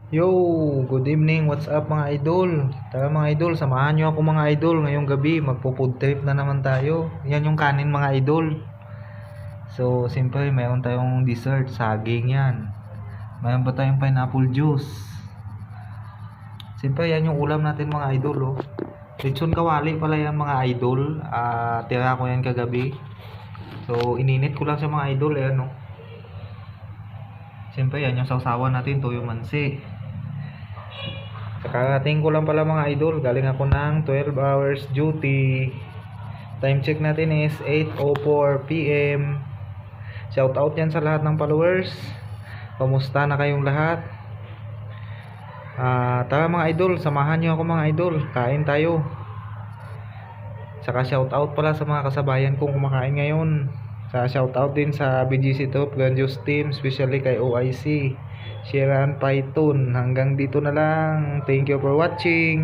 Yo, good evening. What's up mga idol? Tara mga idol, samahan nyo ako mga idol ngayong gabi. Magpo-food trip na naman tayo. Yan yung kanin mga idol. So, siyempre mayroon tayong dessert, saging yan. Mayroon pa tayong pineapple juice. Siyempre yan yung ulam natin mga idol oh. Lechon kawali pala yan mga idol. Tira ko yan kagabi. So, ininit ko lang sa mga idol yan oh. Siyempre yan yung sausawan natin, toyo mansi. Kakarating ko lang pala mga idol, galing ako ng 12 hours duty. Time check natin is 8:04 PM. Shout out yan sa lahat ng followers. Kamusta na kayong lahat? Tara mga idol, samahan nyo ako mga idol. Kain tayo. Saka shout out pala sa mga kasabayan kong kumakain ngayon. Shout out din sa BGC Top Grandiose Team, especially kay OIC, Sharon Python. Hanggang dito na lang. Thank you for watching.